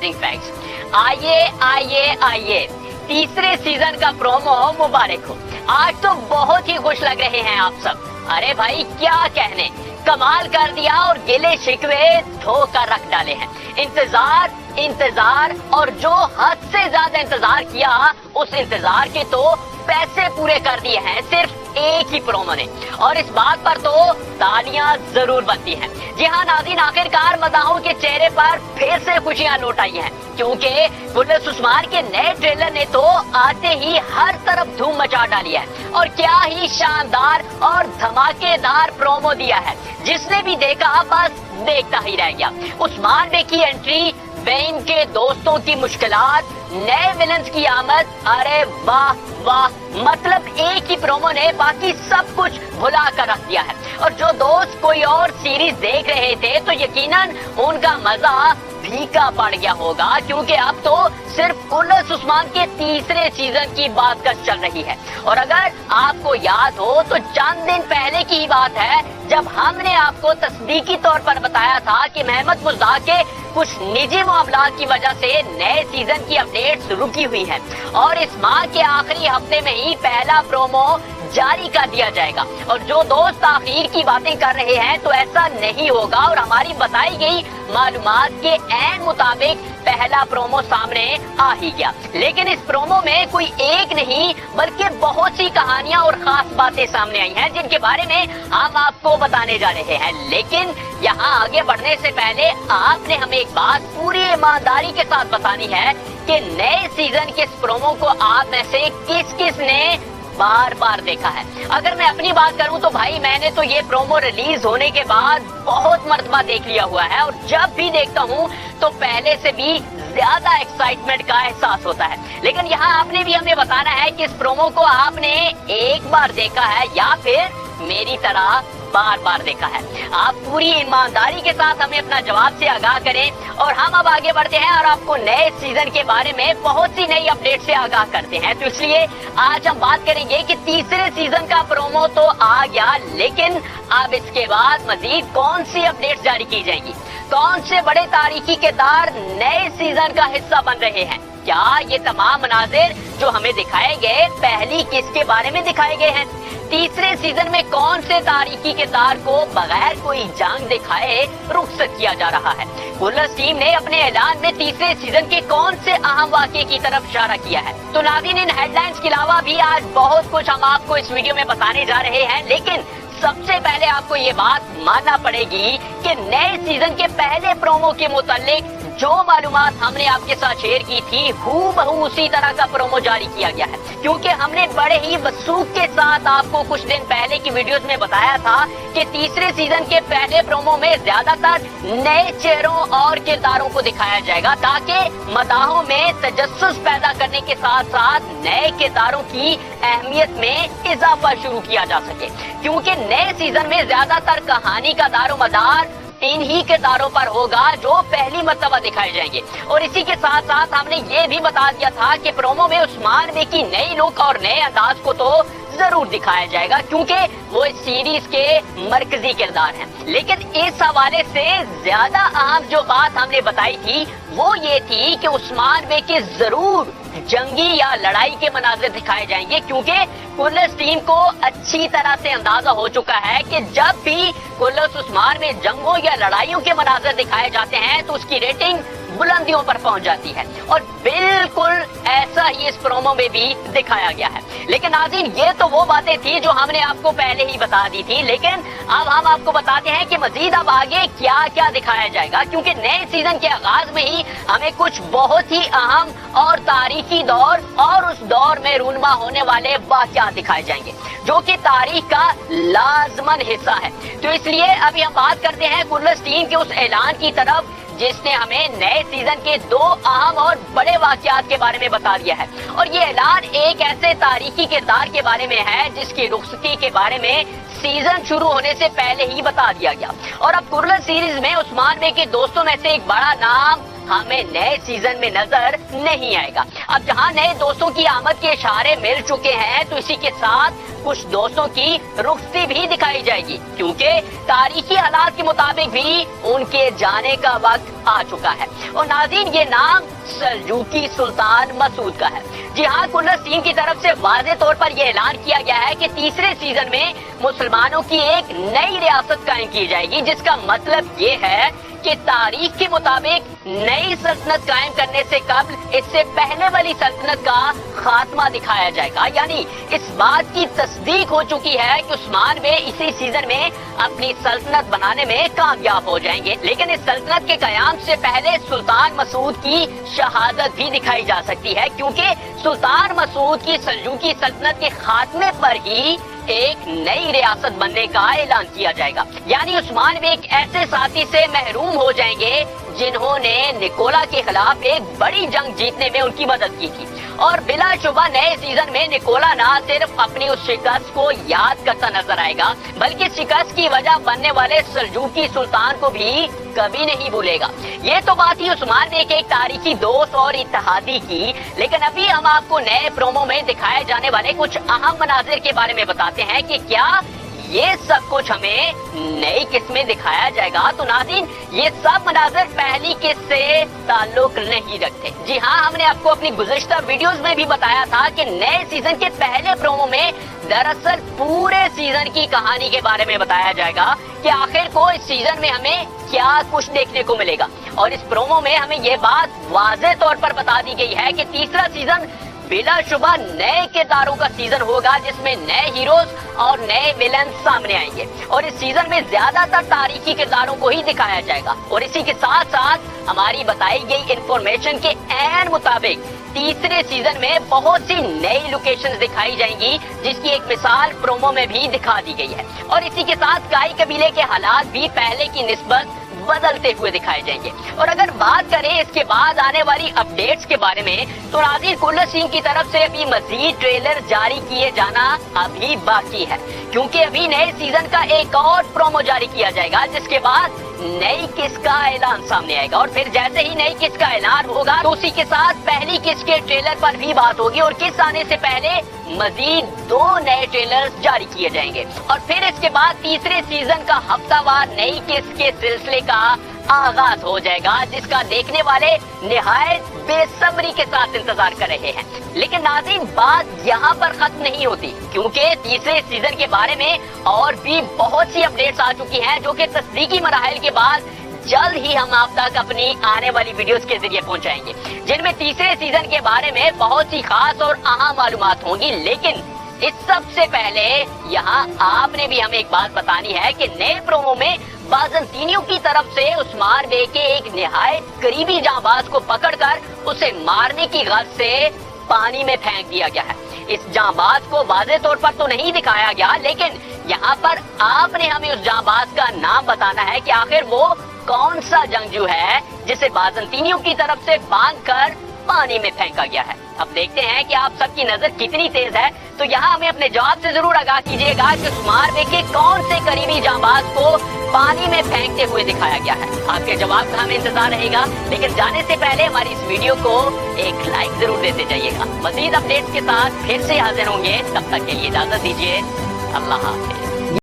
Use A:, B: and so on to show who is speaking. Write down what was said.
A: Interesting facts. आइए आइए आइए, तीसरे सीजन का प्रोमो मुबारक हो। आज तो बहुत ही खुश लग रहे हैं आप सब। अरे भाई क्या कहने, कमाल कर दिया और गिले शिकवे धोकर रख डाले हैं। इंतजार और जो हद से ज्यादा इंतजार किया, उस इंतजार के तो पैसे पूरे कर दिए हैं सिर्फ एक ही प्रोमो ने, और इस बात पर तो तालियां जरूर बनती हैं। जी हाँ नाज़रीन, आखिरकार मदाहों के चेहरे पर फिर से खुशियां लौट आई हैं, क्योंकि गुलनस उस्मान के नए ट्रेलर ने तो आते ही हर तरफ धूम मचा डाली है। और क्या ही शानदार और धमाकेदार प्रोमो दिया है, जिसने भी देखा बस देखता ही रह गया। उस्मान बे की एंट्री, वेन के दोस्तों की मुश्किलात, नए विलन्स की आमद, अरे वाह वाह, मतलब एक ही प्रोमो ने बाकी सब कुछ भुला कर रख दिया है। और जो दोस्त कोई और सीरीज देख रहे थे तो यकीनन उनका मजा फीका पड़ गया होगा, क्योंकि अब तो सिर्फ गुलनस उस्मान के तीसरे सीजन की बात चल रही है। और अगर आपको याद हो तो चंद दिन पहले की ही बात है जब हमने आपको तस्दीकी तौर पर बताया था कि महमद मुज्दा के कुछ निजी मामलात की वजह से नए सीजन की अपडेट्स रुकी हुई है, और इस माह के आखिरी हफ्ते में ही पहला प्रोमो जारी कर दिया जाएगा। और जो दोस्त आखिर की बातें कर रहे हैं तो ऐसा नहीं होगा, और हमारी बताई गई मालूमात के ऐन मुताबिक पहला प्रोमो सामने आ ही गया। लेकिन इस प्रोमो में कोई एक नहीं बल्कि बहुत सी कहानियां और खास बातें सामने आई हैं, जिनके बारे में हम आपको बताने जा रहे हैं। लेकिन यहाँ आगे बढ़ने से पहले आपने हमें एक बात पूरी ईमानदारी के साथ बतानी है कि नए सीजन के इस प्रोमो को आप में से किस किस ने बार बार देखा है। अगर मैं अपनी बात करूं तो भाई मैंने तो ये प्रोमो रिलीज होने के बाद बहुत मर्तबा देख लिया हुआ है, और जब भी देखता हूं तो पहले से भी ज्यादा एक्साइटमेंट का एहसास होता है। लेकिन यहाँ आपने भी हमें बताना है कि इस प्रोमो को आपने एक बार देखा है या फिर मेरी तरह बार बार देखा है। आप पूरी ईमानदारी के साथ हमें अपना जवाब से आगाह करें, और हम अब आगे बढ़ते हैं और आपको नए सीजन के बारे में बहुत सी नई अपडेट से आगाह करते हैं। तो इसलिए आज हम बात करेंगे कि तीसरे सीजन का प्रोमो तो आ गया, लेकिन अब इसके बाद मजीद कौन सी अपडेट जारी की जाएंगी, कौन से बड़े तारीखी किरदार नए सीजन का हिस्सा बन रहे हैं, क्या ये तमाम मनाजिर जो हमें दिखाए गए पहली किसके बारे में दिखाए गए हैं, तीसरे सीजन में कौन से तारीखी किरदार को बगैर कोई जांग दिखाए रुखसत किया जा रहा है। गुलनस टीम ने अपने ऐलान में तीसरे सीजन के कौन से अहम वाक़े की तरफ इशारा किया है। तो नाज़रीन, इन हेडलाइंस के अलावा भी आज बहुत कुछ हम आपको इस वीडियो में बताने जा रहे हैं, लेकिन सबसे पहले आपको ये बात मानना पड़ेगी कि नए सीजन के पहले प्रोमो के मुतालिक जो मालूमात हमने आपके साथ शेयर की थी हूबहू उसी तरह का प्रोमो जारी किया गया है, क्योंकि हमने बड़े ही वसूख के साथ आपको कुछ दिन पहले की वीडियोस में बताया था कि तीसरे सीजन के पहले प्रोमो में ज्यादातर नए चेहरों और किरदारों को दिखाया जाएगा, ताकि मदाहों में तजस्सुस पैदा करने के साथ साथ नए किरदारों की अहमियत में इजाफा शुरू किया जा सके। क्योंकि नए सीजन में ज्यादातर कहानी का दारोमदार इन्हीं किरदारों पर होगा जो पहली मर्तबा दिखाए जाएंगे। और इसी के साथ साथ हमने ये भी बता दिया था कि प्रोमो में उस्मान बे की नई लुक और नए अंदाज को तो जरूर दिखाया जाएगा, क्योंकि वो इस सीरीज के मरकजी किरदार हैं। लेकिन इस हवाले से ज्यादा अहम जो बात हमने बताई थी वो ये थी कि उस्मान बे के जरूर जंगी या लड़ाई के मनाजिर दिखाए जाएंगे, क्योंकि गुलनस टीम को अच्छी तरह से अंदाजा हो चुका है कि जब भी गुलनस उस्मान में जंगों या लड़ाइयों के मनाजिर दिखाए जाते हैं तो उसकी रेटिंग बुलंदियों पर पहुंच जाती है, और बिल्कुल ऐसा ही इस प्रोमो में भी दिखाया गया है। लेकिन नाज़रीन, ये तो वो बातें थी जो हमने आपको पहले ही बता दी थी, लेकिन अब हम आपको बताते हैं कि मजीद अब आगे क्या क्या दिखाया जाएगा, क्योंकि नए सीजन के आगाज में ही हमें कुछ बहुत ही अहम और तारीखी दौर और उस दौर में रूनमा होने वाले वाक़यात दिखाए जाएंगे, जो कि तारीख का लाजमन हिस्सा है। तो इसलिए अभी हम बात करते हैं गुलनस टीम के उस ऐलान की तरफ, जिसने हमें नए सीजन के दो अहम और बड़े वाक़यात के बारे में बता दिया है। और ये ऐलान एक ऐसे तारीखी किरदार के बारे में है जिसकी रुखसती के बारे में सीजन शुरू होने से पहले ही बता दिया गया। और अब गुलनस सीरीज में उस्मान बे के दोस्तों में से एक बड़ा नाम हमें नए सीजन में नजर नहीं आएगा। अब जहां नए दोस्तों की आमद के इशारे मिल चुके हैं, तो इसी के साथ कुछ दोस्तों की रुखसती भी दिखाई जाएगी, क्योंकि तारीखी हालात के मुताबिक भी उनके जाने का वक्त आ चुका है। और नाज़रीन, ये नाम सल्जूकी सुल्तान मसूद का है। जी हाँ, कुल्लस टीम की तरफ से वाज़े तौर पर यह ऐलान किया गया है कि तीसरे सीजन में मुसलमानों की एक नई रियासत कायम की जाएगी, जिसका मतलब ये है कि तारीख के मुताबिक नई सल्तनत कायम करने से कबल इससे पहले वाली सल्तनत का खात्मा दिखाया जाएगा। यानी इस बात की तस्दीक हो चुकी है कि उस्मान बे इसी सीजन में अपनी सल्तनत बनाने में कामयाब हो जाएंगे। लेकिन इस सल्तनत के कयाम से पहले सुल्तान मसूद की शहादत भी दिखाई जा सकती है, क्योंकि सुल्तान मसूद की सल्जूकी सल्तनत के खात्मे पर ही एक नई रियासत बनने का ऐलान किया जाएगा। यानी उस्मान बे एक ऐसे साथी से महरूम हो जाएंगे जिन्होंने निकोला के खिलाफ एक बड़ी जंग जीतने में उनकी मदद की थी। और बिलाशुबा नए सीजन में निकोला न सिर्फ अपनी उस शिकस्त को याद करता नजर आएगा, बल्कि शिकस्त की वजह बनने वाले सल्जूकी सुल्तान को भी कभी नहीं भूलेगा। ये तो बात ही उस्मान बे के एक तारीखी दोस्त और इत्तेहादी की। लेकिन अभी हम आपको नए प्रोमो में दिखाए जाने वाले कुछ अहम मनाजिर के बारे में बताते हैं कि क्या ये सब कुछ हमें नई किस्त में दिखाया जाएगा। तो नाज़रीन, ये सब मनाज़र पहली किस्त से ताल्लुक नहीं रखते। जी हाँ, हमने आपको अपनी गुज़िश्ता वीडियोस में भी बताया था कि नए सीजन के पहले प्रोमो में दरअसल पूरे सीजन की कहानी के बारे में बताया जाएगा कि आखिर को इस सीजन में हमें क्या कुछ देखने को मिलेगा। और इस प्रोमो में हमें ये बात वाज़े तौर पर बता दी गई है कि तीसरा सीजन बिलाशुबा नए किरदारों का सीजन होगा, जिसमें नए हीरोज और नए विलन सामने आएंगे। और इस सीजन में ज्यादातर तारीखी किरदारों को ही दिखाया जाएगा। और इसी के साथ साथ हमारी बताई गई इंफॉर्मेशन के ऐन मुताबिक तीसरे सीजन में बहुत सी नई लोकेशंस दिखाई जाएंगी, जिसकी एक मिसाल प्रोमो में भी दिखा दी गई है। और इसी के साथ काई कबीले के हालात भी पहले की निस्बत बदलते हुए दिखाए जाएंगे। और अगर बात करें इसके बाद आने वाली अपडेट्स के बारे में, तो नाज़रीन, कुल्लस टीम की तरफ से अभी मजीद ट्रेलर जारी किए जाना अभी बाकी है, क्योंकि अभी नए सीजन का एक और प्रोमो जारी किया जाएगा, जिसके बाद नई किस्त का ऐलान सामने आएगा। और फिर जैसे ही नई किस्त का ऐलान होगा, तो उसी के साथ पहली किस्त के ट्रेलर पर भी बात होगी। और किस्त आने से पहले मजीद 2 नए ट्रेलर्स जारी किए जाएंगे। और फिर इसके बाद तीसरे सीजन का हफ्तावार नई किस्त के सिलसिले का आगाज हो जाएगा, जिसका देखने वाले निहायत बेसब्री के साथ इंतजार कर रहे हैं। लेकिन नाज़रीन, बात यहाँ पर खत्म नहीं होती, क्योंकि तीसरे सीजन के बारे में और भी बहुत सी अपडेट्स आ चुकी हैं, जो कि तस्दीकी मराहिल के बाद जल्द ही हम आप तक अपनी आने वाली वीडियोस के जरिए पहुंचाएंगे, जिनमें तीसरे सीजन के बारे में बहुत सी खास और अहम मालूमात होंगी। लेकिन इस सबसे पहले यहाँ आपने भी हमें एक बात बतानी है कि नए प्रोमो में बाज़ंतीनियों की तरफ से उस्मान बे के एक निहायत करीबी जांबाज को पकड़कर उसे मारने की गरज से पानी में फेंक दिया गया है। इस जांबाज को वाज़े तौर पर तो नहीं दिखाया गया, लेकिन यहाँ पर आपने हमें उस जांबाज का नाम बताना है कि आखिर वो कौन सा जंगजू है जिसे बाज़ंतीनियों की तरफ से बांधकर पानी में फेंका गया है। अब देखते हैं कि आप सबकी नजर कितनी तेज है। तो यहाँ हमें अपने जवाब से जरूर आगाह कीजिएगा कि उस्मान बे के कौन से करीबी जांबाज को पानी में फेंकते हुए दिखाया गया है। आपके जवाब का हमें इंतजार रहेगा, लेकिन जाने से पहले हमारी इस वीडियो को एक लाइक जरूर देते जाइएगा। मजीद अपडेट्स के साथ फिर से हाजिर होंगे, तब तक के लिए इजाजत दीजिए। अल्लाह हाफिज।